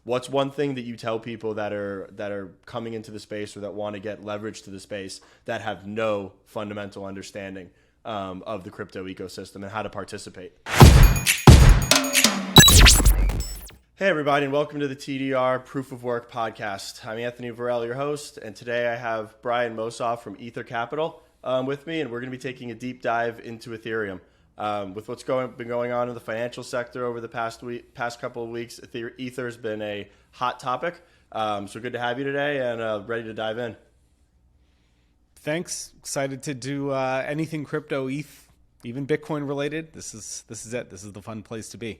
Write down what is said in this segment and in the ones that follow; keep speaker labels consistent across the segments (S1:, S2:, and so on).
S1: What's one thing that you tell people that are coming into the space or that want to get leverage to the space that have no fundamental understanding of the crypto ecosystem and how to participate? Hey everybody, and welcome to the TDR Proof of Work podcast. I'm Anthony Varel, your host, and today I have Brian Mossoff from Ether Capital with me, and we're going to be taking a deep dive into Ethereum. With what's been going on in the financial sector over the past couple of weeks, Ether's been a hot topic. So good to have you today, and ready to dive in.
S2: Thanks. Excited to do anything crypto, ETH, even Bitcoin related. This is it. This is the fun place to be.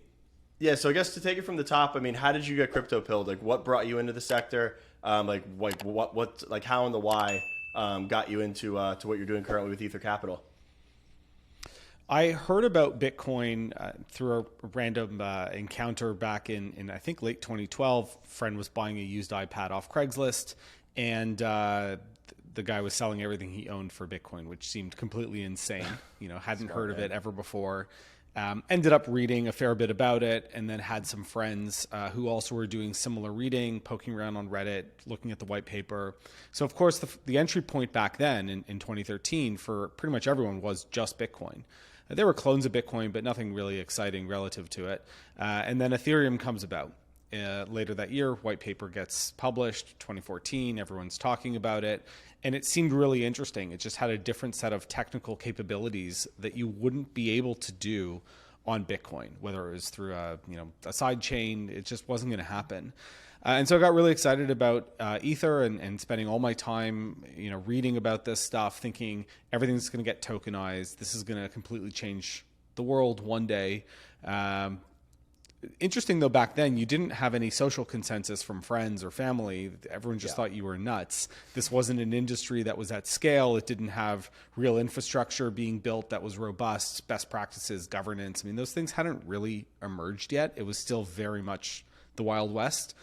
S1: Yeah. So I guess to take it from the top, I mean, how did you get crypto pilled? Like, what brought you into the sector? How and the why got you into to what you're doing currently with Ether Capital?
S2: I heard about Bitcoin through a random encounter back in I think late 2012. A friend was buying a used iPad off Craigslist, and the guy was selling everything he owned for Bitcoin, which seemed completely insane. Hadn't heard of it ever before. Ended up reading a fair bit about it, and then had some friends who also were doing similar reading, poking around on Reddit, looking at the white paper. So, of course, the entry point back then in 2013 for pretty much everyone was just Bitcoin. There were clones of Bitcoin, but nothing really exciting relative to it. And then Ethereum comes about. Later that year, white paper gets published, 2014, everyone's talking about it. And it seemed really interesting. It just had a different set of technical capabilities that you wouldn't be able to do on Bitcoin, whether it was through a side chain. It just wasn't going to happen. And so I got really excited about Ether and spending all my time, reading about this stuff, thinking everything's going to get tokenized. This is going to completely change the world one day. Interesting, though, back then, you didn't have any social consensus from friends or family. Everyone just thought you were nuts. This wasn't an industry that was at scale. It didn't have real infrastructure being built that was robust, best practices, governance. I mean, those things hadn't really emerged yet. It was still very much the Wild West.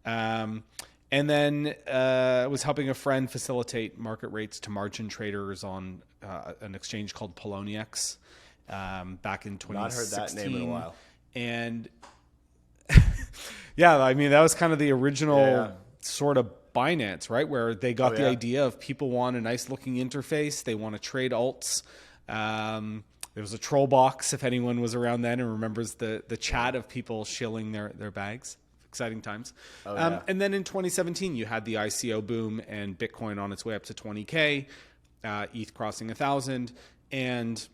S2: And then I was helping a friend facilitate market rates to margin traders on an exchange called Poloniex back in 2016.
S1: Not heard that name in a while.
S2: And yeah, I mean, that was kind of the original sort of Binance, right? Where they got the idea of people want a nice looking interface. They want to trade alts. There was a troll box, if anyone was around then and remembers the chat of people shilling their bags. Exciting times. And then in 2017, you had the ICO boom and Bitcoin on its way up to 20K, ETH crossing 1,000. And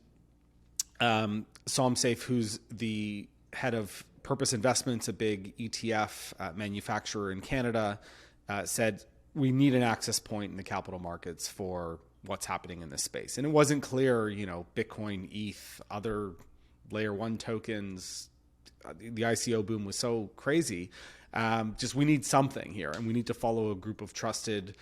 S2: Somsafe, who's the head of Purpose Investments, a big ETF manufacturer in Canada, said, we need an access point in the capital markets for what's happening in this space. And it wasn't clear, Bitcoin, ETH, other layer one tokens, the ICO boom was so crazy. We need something here, and we need to follow a group of trusted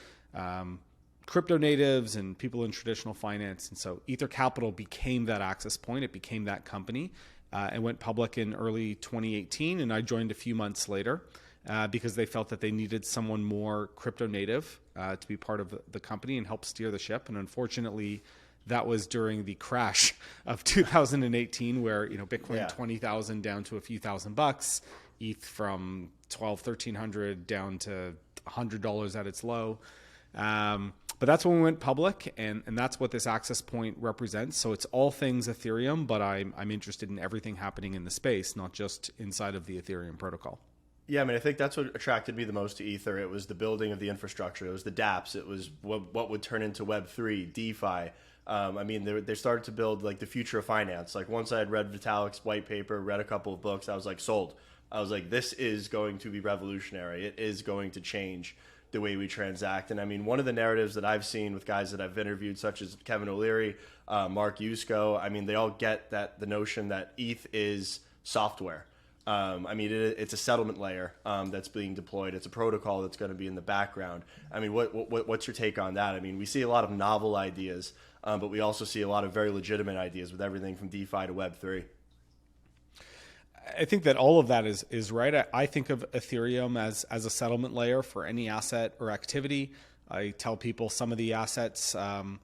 S2: crypto natives and people in traditional finance. And so Ether Capital became that access point. It became that company and went public in early 2018. And I joined a few months later because they felt that they needed someone more crypto native to be part of the company and help steer the ship. And unfortunately, that was during the crash of 2018, where Bitcoin 20,000 down to a few $1,000, ETH from $1,200-1,300 down to $100 at its low. But that's when we went public, and that's what this access point represents. So it's all things Ethereum, but I'm interested in everything happening in the space, not just inside of the Ethereum protocol.
S1: Yeah, I mean, I think that's what attracted me the most to Ether. It was the building of the infrastructure. It was the DAPPs. It was what would turn into Web3, DeFi. They started to build like the future of finance. Like once I had read Vitalik's white paper, read a couple of books, I was like sold. I was like, this is going to be revolutionary. It is going to change the way we transact. And I mean, one of the narratives that I've seen with guys that I've interviewed, such as Kevin O'Leary, Mark Yusko, I mean, they all get that the notion that ETH is software. It's a settlement layer that's being deployed. It's a protocol that's going to be in the background. I mean, what's your take on that? I mean, we see a lot of novel ideas, but we also see a lot of very legitimate ideas with everything from DeFi to Web3.
S2: I think that all of that is right. I think of Ethereum as a settlement layer for any asset or activity. I tell people some of the assets and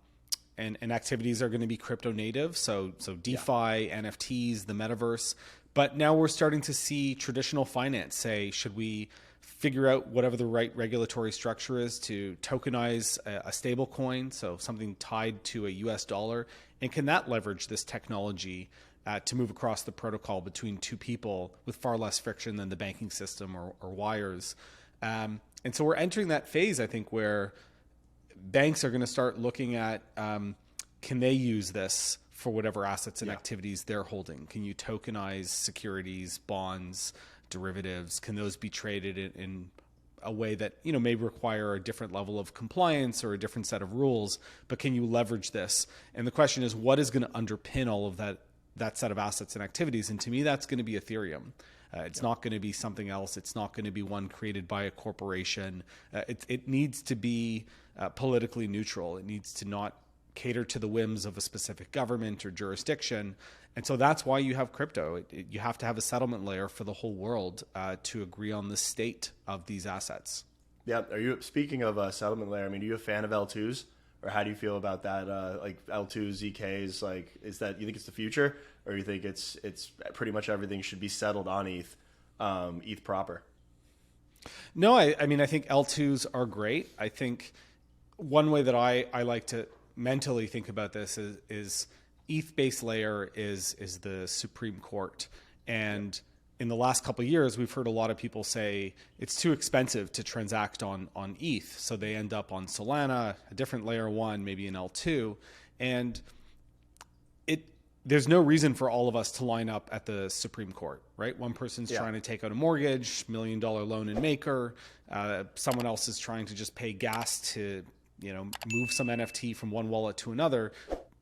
S2: activities are going to be crypto native. So DeFi, NFTs, the metaverse. But now we're starting to see traditional finance say, should we figure out whatever the right regulatory structure is to tokenize a stable coin, so something tied to a US dollar? And can that leverage this technology to move across the protocol between two people with far less friction than the banking system or wires? And so we're entering that phase, I think, where banks are going to start looking at, can they use this for whatever assets and activities they're holding? Can you tokenize securities, bonds, derivatives? Can those be traded in a way that, you know, may require a different level of compliance or a different set of rules, but can you leverage this? And the question is, what is going to underpin all of that set of assets and activities? And to me, that's going to be Ethereum. It's not going to be something else. It's not going to be one created by a corporation. It needs to be politically neutral. It needs to not cater to the whims of a specific government or jurisdiction. And so that's why you have crypto. You have to have a settlement layer for the whole world to agree on the state of these assets.
S1: Yeah. Speaking of a settlement layer, I mean, are you a fan of L2s? Or how do you feel about that? Like L2s, ZKs, like, is that, you think it's the future, or you think it's pretty much everything should be settled on ETH proper?
S2: No, I mean, I think L2s are great. I think one way that I like to mentally think about this is ETH base layer is the Supreme Court. And in the last couple of years, we've heard a lot of people say it's too expensive to transact on ETH. So they end up on Solana, a different layer 1, maybe an L2. And there's no reason for all of us to line up at the Supreme Court, right? One person's trying to take out a mortgage, $1 million loan in Maker. Someone else is trying to just pay gas to, you know, move some NFT from one wallet to another.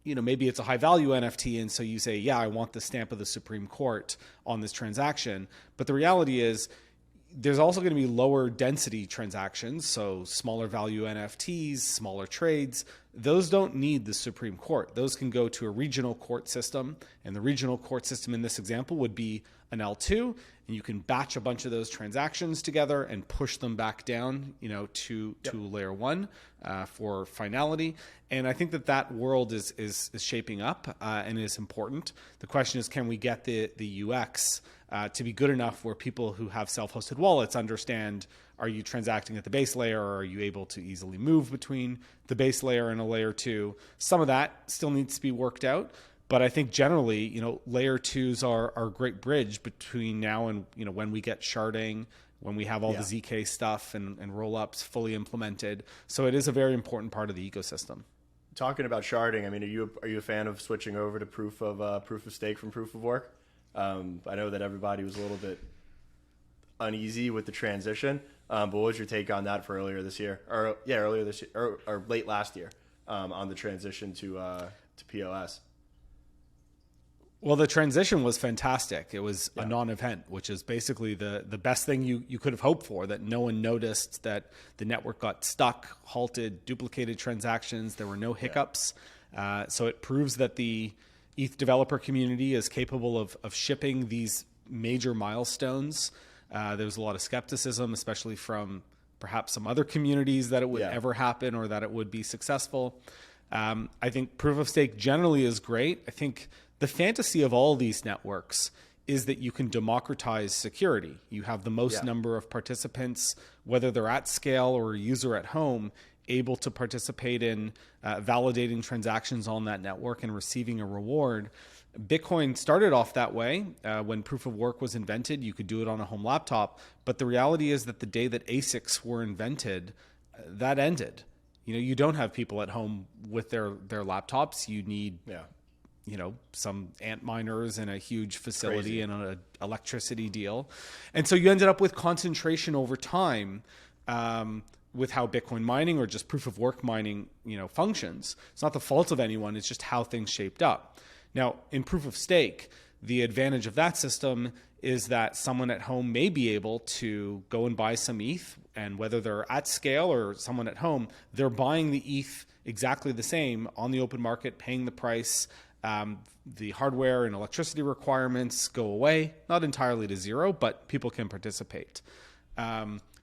S2: You know, maybe it's a high value NFT. And so you say, yeah, I want the stamp of the Supreme Court on this transaction. But the reality is there's also going to be lower density transactions. So smaller value NFTs, smaller trades, those don't need the Supreme Court. Those can go to a regional court system. And the regional court system in this example would be an L2. And you can batch a bunch of those transactions together and push them back down, you know, to layer 1 for finality. And I think that world is shaping up and is important. The question is, can we get the UX to be good enough where people who have self-hosted wallets understand, are you transacting at the base layer, or are you able to easily move between the base layer and a layer 2? Some of that still needs to be worked out. But I think generally, you know, layer 2s are a great bridge between now and, you know, when we get sharding, when we have all the ZK stuff and roll-ups fully implemented. So it is a very important part of the ecosystem. Talking
S1: about sharding, I mean, are you a fan of switching over to proof of stake from proof of work? I know that everybody was a little bit uneasy with the transition, but what was your take on that for earlier this year, or late last year, on the transition to POS?
S2: Well, the transition was fantastic. It was a non-event, which is basically the best thing you could have hoped for, that no one noticed that the network got stuck, halted, duplicated transactions. There were no hiccups. So it proves that the ETH developer community is capable of shipping these major milestones. There was a lot of skepticism, especially from perhaps some other communities, that it would ever happen or that it would be successful. I think proof of stake generally is great. I think the fantasy of all these networks is that you can democratize security. You have the most number of participants, whether they're at scale or a user at home, able to participate in validating transactions on that network and receiving a reward. Bitcoin started off that way. When proof of work was invented, you could do it on a home laptop. But the reality is that the day that ASICs were invented, that ended. You know, you don't have people at home with their laptops. You need you know, some ant miners and a huge facility and an electricity deal. And so you ended up with concentration over time with how Bitcoin mining or just proof of work mining, you know, functions. It's not the fault of anyone. It's just how things shaped up. Now, in proof of stake, the advantage of that system is that someone at home may be able to go and buy some ETH, and whether they're at scale or someone at home, they're buying the ETH exactly the same on the open market, paying the price. The hardware and electricity requirements go away, not entirely to zero, but people can participate.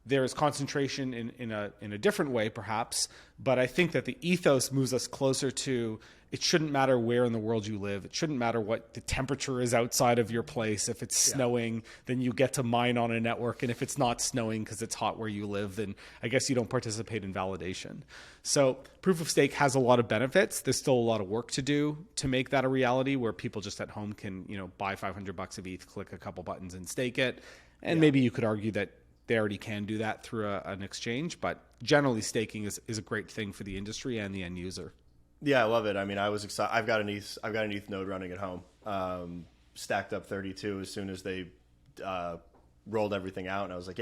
S2: there's concentration in a different way, perhaps. But I think that the ethos moves us closer to, it shouldn't matter where in the world you live. It shouldn't matter what the temperature is outside of your place. If it's snowing, then you get to mine on a network. And if it's not snowing because it's hot where you live, then I guess you don't participate in validation. So proof of stake has a lot of benefits. There's still a lot of work to do to make that a reality, where people just at home can, buy $500 of ETH, click a couple buttons and stake it. And maybe you could argue that they already can do that through an exchange, but generally staking is a great thing for the industry and the end user.
S1: Yeah, I love it. I mean, I was excited. I've got an ETH node running at home, stacked up 32 as soon as they rolled everything out, and I was like,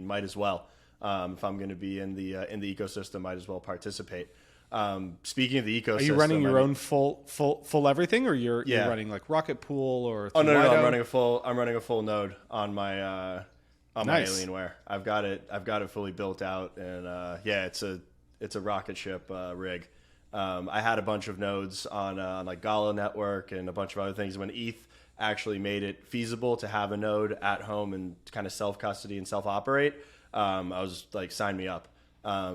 S1: might as well. If I'm going to be in the ecosystem, might as well participate. Speaking of the ecosystem,
S2: are you running your own full everything, or you're running like Rocket Pool or?
S1: Oh no, I'm running a full node on my my Alienware. I've got it fully built out, and it's a rocket ship rig. I had a bunch of nodes on like Gala Network and a bunch of other things. When ETH actually made it feasible to have a node at home and kind of self-custody and self-operate, I was like, sign me up. I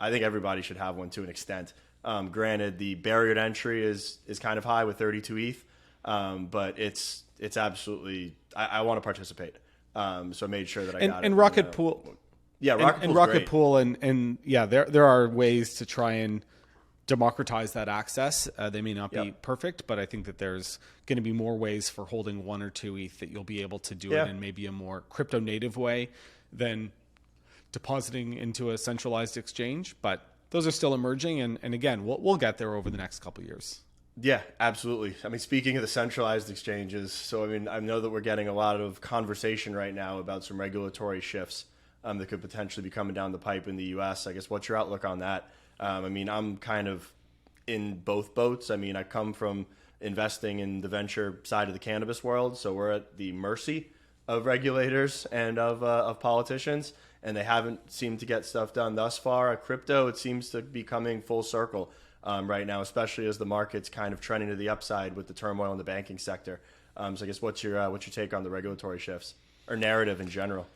S1: think everybody should have one to an extent. Granted, the barrier to entry is kind of high with 32 ETH, but it's absolutely, I want to participate. So I made sure that I got it.
S2: And Rocket Pool.
S1: Yeah,
S2: Rocket Pool and there are ways to try and democratize that access. They may not be perfect, but I think that there's going to be more ways for holding 1 or 2 ETH that you'll be able to do it in maybe a more crypto native way than depositing into a centralized exchange. But those are still emerging. And again, we'll get there over the next couple of years.
S1: Yeah, absolutely. I mean, speaking of the centralized exchanges, so I mean, I know that we're getting a lot of conversation right now about some regulatory shifts that could potentially be coming down the pipe in the US. I guess, what's your outlook on that? I mean, I'm kind of in both boats. I mean, I come from investing in the venture side of the cannabis world, so we're at the mercy of regulators and of politicians, and they haven't seemed to get stuff done thus far. Crypto, it seems to be coming full circle right now, especially as the market's kind of trending to the upside with the turmoil in the banking sector. So I guess, what's your take on the regulatory shifts or narrative in general?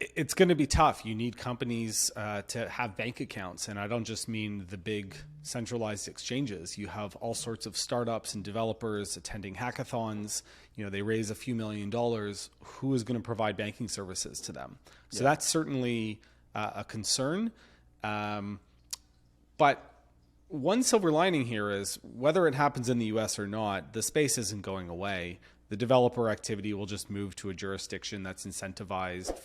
S2: It's going to be tough. You need companies to have bank accounts. And I don't just mean the big centralized exchanges. You have all sorts of startups and developers attending hackathons. They raise a few $1 million. Who is going to provide banking services to them? So that's certainly a concern. But one silver lining here is, whether it happens in the US or not, the space isn't going away. The developer activity will just move to a jurisdiction that's incentivized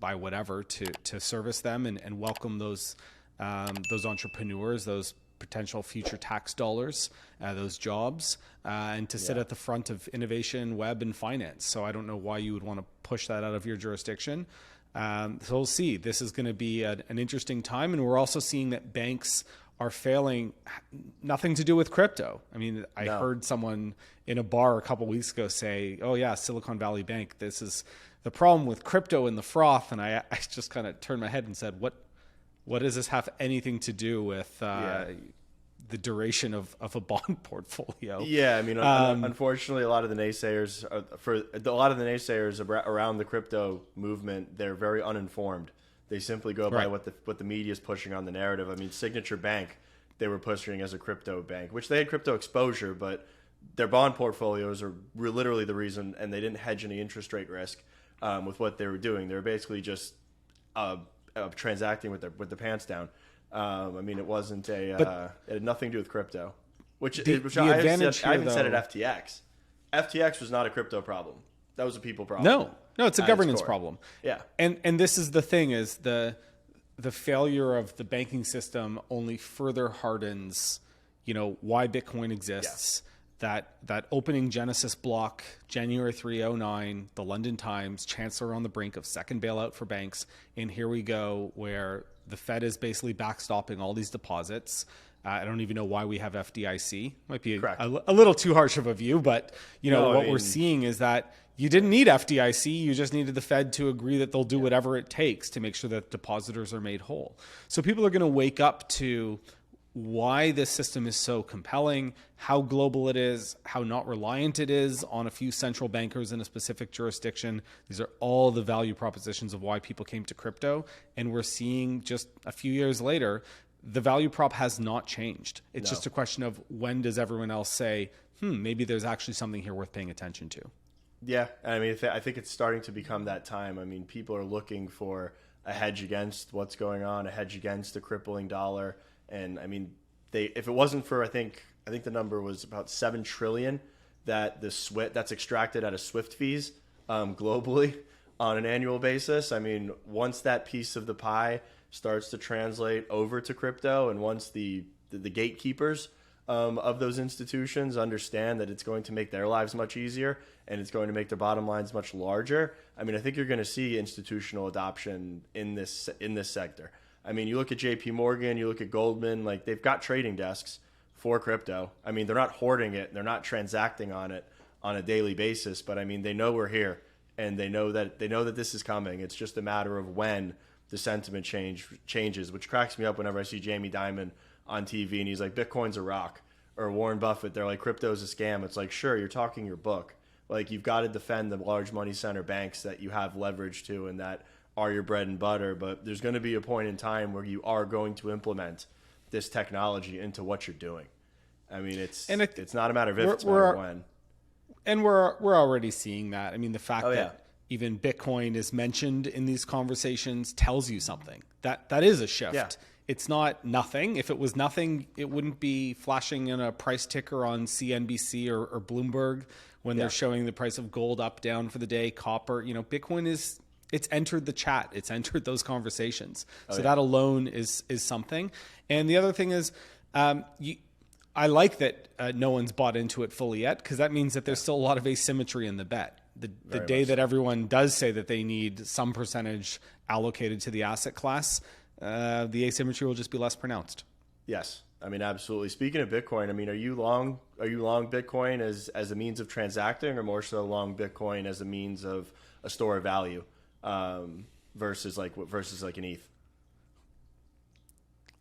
S2: by whatever to service them and welcome those entrepreneurs, those potential future tax dollars, those jobs, and to sit at the front of innovation, web, and finance. So I don't know why you would want to push that out of your jurisdiction. So we'll see. This is going to be an interesting time, and we're also seeing that banks are failing. Nothing to do with crypto. I mean, I heard someone in a bar a couple of weeks ago say, "Oh yeah, Silicon Valley Bank. This is the problem with crypto and the froth." And I just kind of turned my head and said, "What does this have anything to do with the duration of a bond portfolio?"
S1: Yeah, I mean, unfortunately, a lot of the naysayers around the crypto movement, they're very uninformed. They simply go by what the media is pushing on the narrative. I mean, Signature Bank, they were pushing as a crypto bank, which they had crypto exposure, but their bond portfolios are literally the reason, and they didn't hedge any interest rate risk with what they were doing. They were basically just transacting with their pants down. I mean, it wasn't it had nothing to do with crypto, which I even said at FTX. FTX was not a crypto problem. That was a people problem.
S2: No, it's a governance problem.
S1: Yeah.
S2: And this is the thing, is the failure of the banking system only further hardens, why Bitcoin exists. Yeah. That opening Genesis block, January 3, 2009, the London Times, Chancellor on the brink of second bailout for banks. And here we go, where the Fed is basically backstopping all these deposits. I don't even know why we have FDIC. Might be a little too harsh of a view, but we're seeing is that you didn't need FDIC. You just needed the Fed to agree that they'll do whatever it takes to make sure that depositors are made whole. So people are going to wake up to why this system is so compelling, how global it is, how not reliant it is on a few central bankers in a specific jurisdiction. These are all the value propositions of why people came to crypto. And we're seeing just a few years later, the value prop has not changed. It's just a question of when does everyone else say, maybe there's actually something here worth paying attention to.
S1: Yeah, I mean, I think it's starting to become that time. I mean, people are looking for a hedge against what's going on, a hedge against the crippling dollar. And I mean, if it wasn't for, I think the number was about 7 trillion that's extracted out of SWIFT fees globally on an annual basis. I mean, once that piece of the pie starts to translate over to crypto, and once the gatekeepers of those institutions understand that it's going to make their lives much easier and it's going to make their bottom lines much larger, I mean, I think you're going to see institutional adoption in this sector. I mean, you look at JP Morgan, you look at Goldman, like they've got trading desks for crypto. I mean, they're not hoarding it, they're not transacting on it on a daily basis, but I mean, they know we're here and they know that this is coming. It's just a matter of when the sentiment changes, which cracks me up whenever I see Jamie Dimon on TV and he's like, Bitcoin's a rock. Or Warren Buffett, they're like, crypto's a scam. It's like, sure, you're talking your book. Like, you've got to defend the large money center banks that you have leverage to and that are your bread and butter. But there's going to be a point in time where you are going to implement this technology into what you're doing. I mean, it's not a matter of if, it's a matter of when.
S2: And we're already seeing that. I mean, the fact that even Bitcoin is mentioned in these conversations tells you something. That is a shift. Yeah. It's not nothing. If it was nothing, it wouldn't be flashing in a price ticker on CNBC or Bloomberg when they're showing the price of gold up, down for the day, copper. You know, Bitcoin it's entered the chat. It's entered those conversations. That alone is something. And the other thing is, I like that no one's bought into it fully yet, because that means that there's still a lot of asymmetry in the bet. The day that everyone does say that they need some percentage allocated to the asset class, the asymmetry will just be less pronounced.
S1: Yes, I mean, absolutely. Speaking of Bitcoin, I mean, are you long Bitcoin as a means of transacting, or more so long Bitcoin as a means of a store of value versus like an ETH?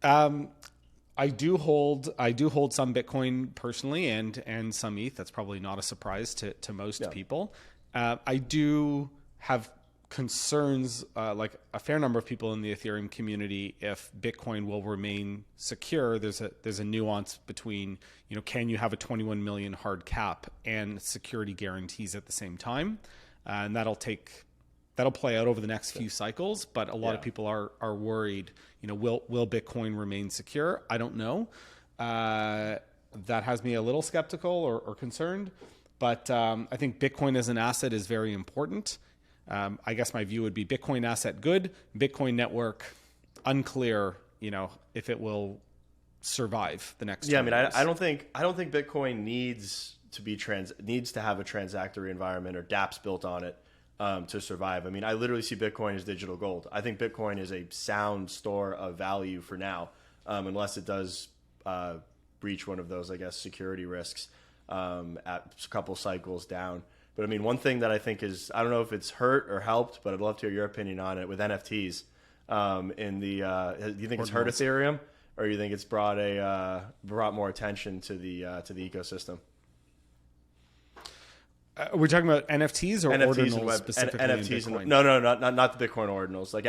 S2: I do hold some Bitcoin personally and some ETH. That's probably not a surprise to most people. I do have concerns, like a fair number of people in the Ethereum community, if Bitcoin will remain secure. There's a nuance between, can you have a 21 million hard cap and security guarantees at the same time? And that'll play out over the next few cycles, but a lot of people are worried, will Bitcoin remain secure? I don't know. That has me a little skeptical or concerned, but I think Bitcoin as an asset is very important. I guess my view would be Bitcoin asset good, Bitcoin network unclear, if it will survive the next 20 years.
S1: I don't think Bitcoin needs to have a transactory environment or DAPPs built on it to survive. I mean, I literally see Bitcoin as digital gold. I think Bitcoin is a sound store of value for now, unless it does breach one of those, I guess, security risks at a couple cycles down. But I mean, one thing that I think is, I don't know if it's hurt or helped, but I'd love to hear your opinion on it with NFTs. Do you think it's hurt Ethereum, or do you think it's brought more attention to the ecosystem?
S2: We're talking about NFTs or
S1: NFTs
S2: ordinals specifically
S1: NFTs
S2: in Bitcoin?
S1: No, not the Bitcoin ordinals, like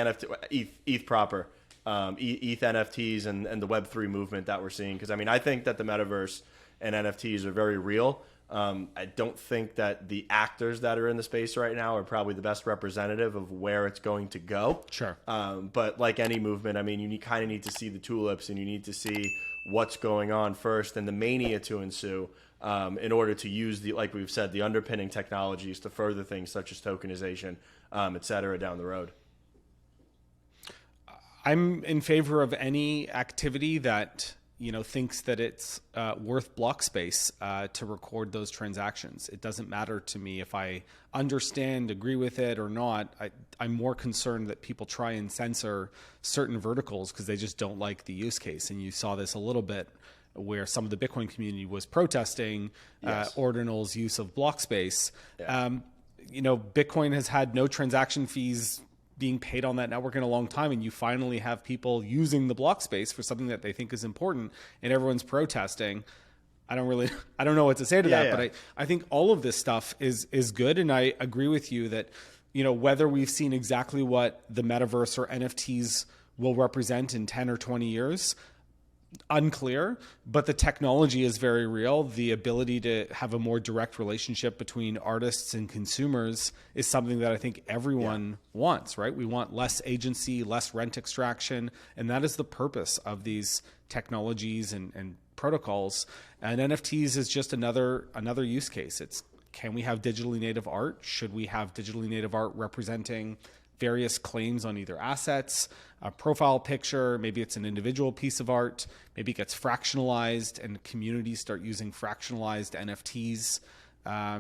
S1: ETH proper, ETH NFTs and the Web3 movement that we're seeing. Because I mean, I think that the metaverse and NFTs are very real. I don't think that the actors that are in the space right now are probably the best representative of where it's going to go.
S2: Sure.
S1: But like any movement, I mean, you kind of need to see the tulips and you need to see what's going on first and the mania to ensue in order to use like we've said, the underpinning technologies to further things such as tokenization, et cetera, down the road.
S2: I'm in favor of any activity that thinks that it's worth block space to record those transactions. It doesn't matter to me if I understand, agree with it or not. I'm more concerned that people try and censor certain verticals because they just don't like the use case. And you saw this a little bit where some of the Bitcoin community was protesting Ordinal's use of block space. Yeah. Bitcoin has had no transaction fees being paid on that network in a long time, and you finally have people using the block space for something that they think is important, and everyone's protesting. I don't know what to say to that, but I think all of this stuff is good. And I agree with you that, whether we've seen exactly what the metaverse or NFTs will represent in 10 or 20 years, unclear, but the technology is very real. The ability to have a more direct relationship between artists and consumers is something that I think everyone wants, right? We want less agency, less rent extraction, and that is the purpose of these technologies and protocols. And NFTs is just another use case. It's, can we have digitally native art? Should we have digitally native art representing various claims on either assets, a profile picture, maybe it's an individual piece of art, maybe it gets fractionalized and communities start using fractionalized NFTs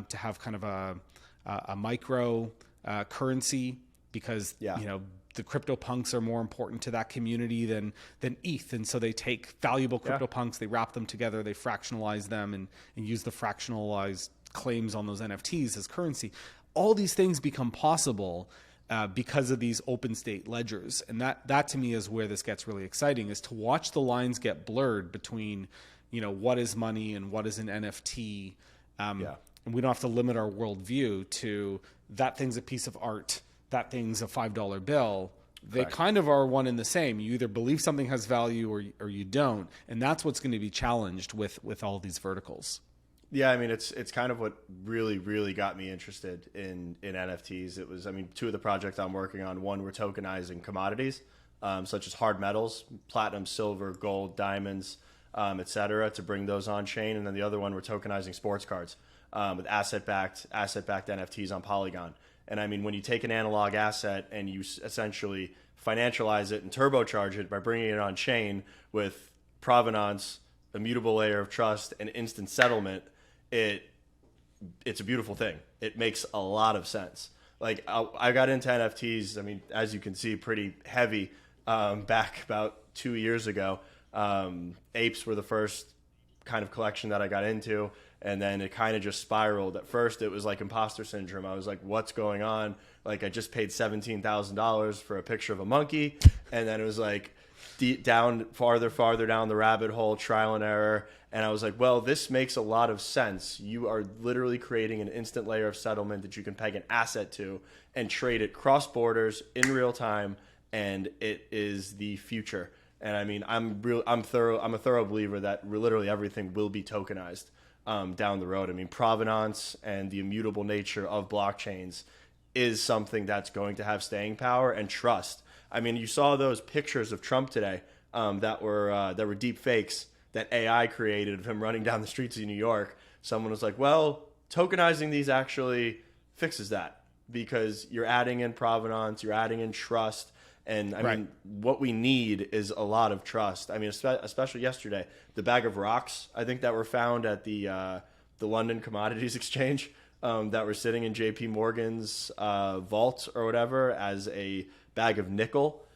S2: to have kind of a micro currency, because the crypto punks are more important to that community than ETH. And so they take valuable crypto punks, they wrap them together, they fractionalize them and use the fractionalized claims on those NFTs as currency. All these things become possible because of these open state ledgers. And that to me is where this gets really exciting, is to watch the lines get blurred between, what is money and what is an NFT. And we don't have to limit our worldview to that thing's a piece of art, that thing's a $5 bill. They kind of are one and the same. You either believe something has value or you don't. And that's what's going to be challenged with all these verticals.
S1: Yeah, I mean, it's kind of what really, really got me interested in NFTs. It was, two of the projects I'm working on. One, we're tokenizing commodities, such as hard metals, platinum, silver, gold, diamonds, et cetera, to bring those on chain. And then the other one, we're tokenizing sports cards with asset-backed NFTs on Polygon. And when you take an analog asset and you essentially financialize it and turbocharge it by bringing it on chain with provenance, immutable layer of trust, and instant settlement, it's a beautiful thing. It makes a lot of sense. Like, I got into NFTs, as you can see, pretty heavy back about 2 years ago. Apes were the first kind of collection that I got into, and then it kind of just spiraled. At first, it was like imposter syndrome. I was like, what's going on? Like, I just paid $17,000 for a picture of a monkey, and then it was like farther down the rabbit hole, trial and error. And I was like, well, this makes a lot of sense. You are literally creating an instant layer of settlement that you can peg an asset to and trade it cross borders in real time, and it is the future. And I'm a thorough believer that literally everything will be tokenized down the road. Provenance and the immutable nature of blockchains is something that's going to have staying power and trust. You saw those pictures of Trump today that were deep fakes that AI created of him running down the streets of New York. Someone was like, well, tokenizing these actually fixes that, because you're adding in provenance, you're adding in trust. And what we need is a lot of trust. Especially yesterday, the bag of rocks, I think, that were found at the London Commodities Exchange that were sitting in JP Morgan's vault or whatever as a bag of nickel.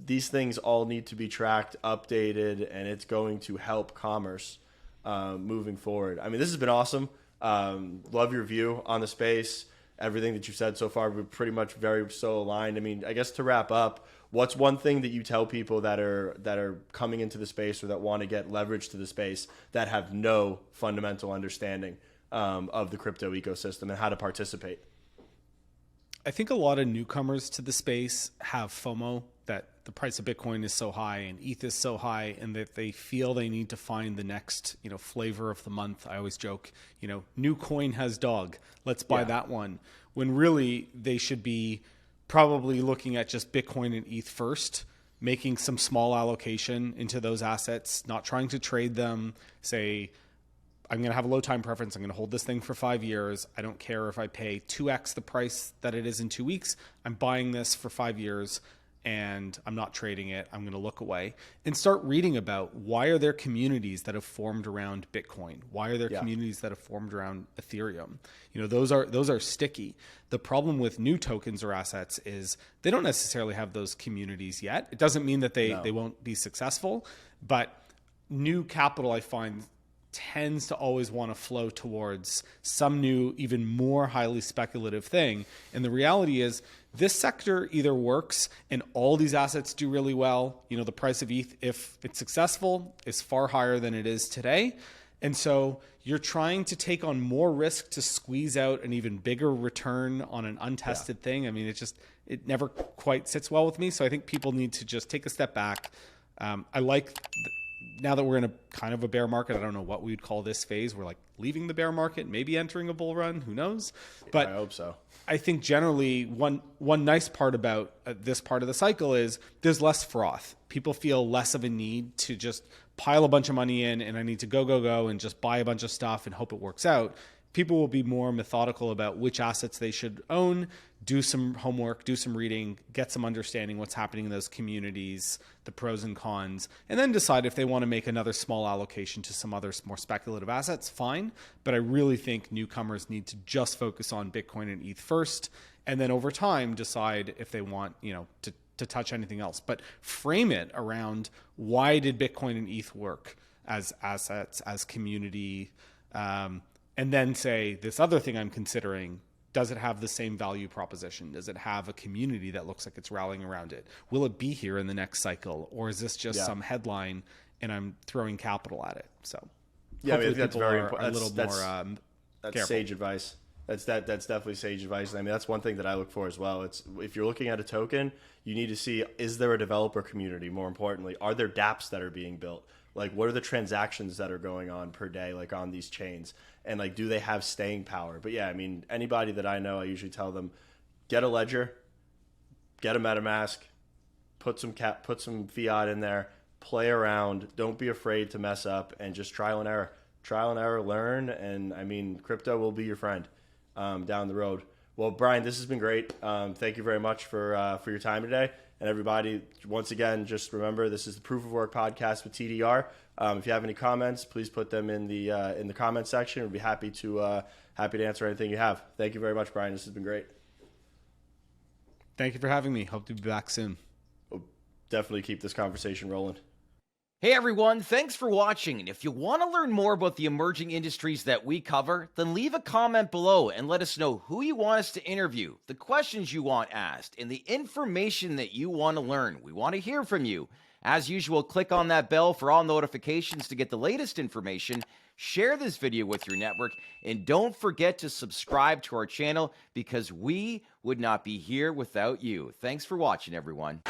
S1: These things all need to be tracked, updated, and it's going to help commerce moving forward. This has been awesome. Love your view on the space. Everything that you've said so far, we're pretty much very so aligned. I guess to wrap up, what's one thing that you tell people that are coming into the space or that want to get leverage to the space that have no fundamental understanding of the crypto ecosystem and how to participate?
S2: I think a lot of newcomers to the space have FOMO, that the price of Bitcoin is so high and ETH is so high, and that they feel they need to find the next, flavor of the month. I always joke, new coin has dog, let's buy that one. When really they should be probably looking at just Bitcoin and ETH first, making some small allocation into those assets, not trying to trade them, say, I'm going to have a low time preference. I'm going to hold this thing for 5 years. I don't care if I pay 2x the price that it is in 2 weeks. I'm buying this for 5 years and I'm not trading it. I'm going to look away and start reading about why are there communities that have formed around Bitcoin? Why are there communities that have formed around Ethereum? Those are sticky. The problem with new tokens or assets is they don't necessarily have those communities yet. It doesn't mean that they won't be successful, but new capital, I find, tends to always want to flow towards some new, even more highly speculative thing. And the reality is this sector either works and all these assets do really well. You know, the price of ETH, if it's successful, is far higher than it is today. And so you're trying to take on more risk to squeeze out an even bigger return on an untested thing. I mean, it never quite sits well with me. So I think people need to just take a step back. I like now that we're in a kind of a bear market. I don't know what we would call this phase. We're like leaving the bear market, maybe entering a bull run. Who knows? But
S1: I hope so.
S2: I think generally one nice part about this part of the cycle is there's less froth. People feel less of a need to just pile a bunch of money in and I need to go and just buy a bunch of stuff and hope it works out. People will be more methodical about which assets they should own, do some homework, do some reading, get some understanding what's happening in those communities, the pros and cons, and then decide if they want to make another small allocation to some other more speculative assets, fine. But I really think newcomers need to just focus on Bitcoin and ETH first, and then over time decide if they want, to touch anything else. But frame it around why did Bitcoin and ETH work as assets, as community, and then say, this other thing I'm considering, does it have the same value proposition? Does it have a community that looks like it's rallying around it? Will it be here in the next cycle? Or is this just some headline and I'm throwing capital at it? So
S1: yeah, I mean, that's very important.
S2: That's
S1: careful. Sage advice. That's definitely sage advice. I mean, that's one thing that I look for as well. It's if you're looking at a token, you need to see, is there a developer community? More importantly, are there DAPPs that are being built? Like, what are the transactions that are going on per day, like on these chains? And like, do they have staying power? But yeah, I mean, anybody that I know, I usually tell them, get a ledger, get a MetaMask, put some fiat in there, play around. Don't be afraid to mess up and just trial and error, learn. And I mean, crypto will be your friend down the road. Well, Brian, this has been great. Thank you very much for your time today. And everybody, once again, just remember, this is the Proof of Work podcast with TDR. If you have any comments, please put them in the comment section. We'd be happy to answer anything you have. Thank you very much, Brian. This has been great.
S2: Thank you for having me. Hope to be back soon.
S1: We'll definitely keep this conversation rolling.
S3: Hey everyone, thanks for watching, and if you want to learn more about the emerging industries that we cover, then leave a comment below and let us know who you want us to interview, the questions you want asked, and the information that you want to learn. We want to hear from you. As usual, click on that bell for all notifications to get the latest information, share this video with your network, and don't forget to subscribe to our channel because we would not be here without you. Thanks for watching, everyone.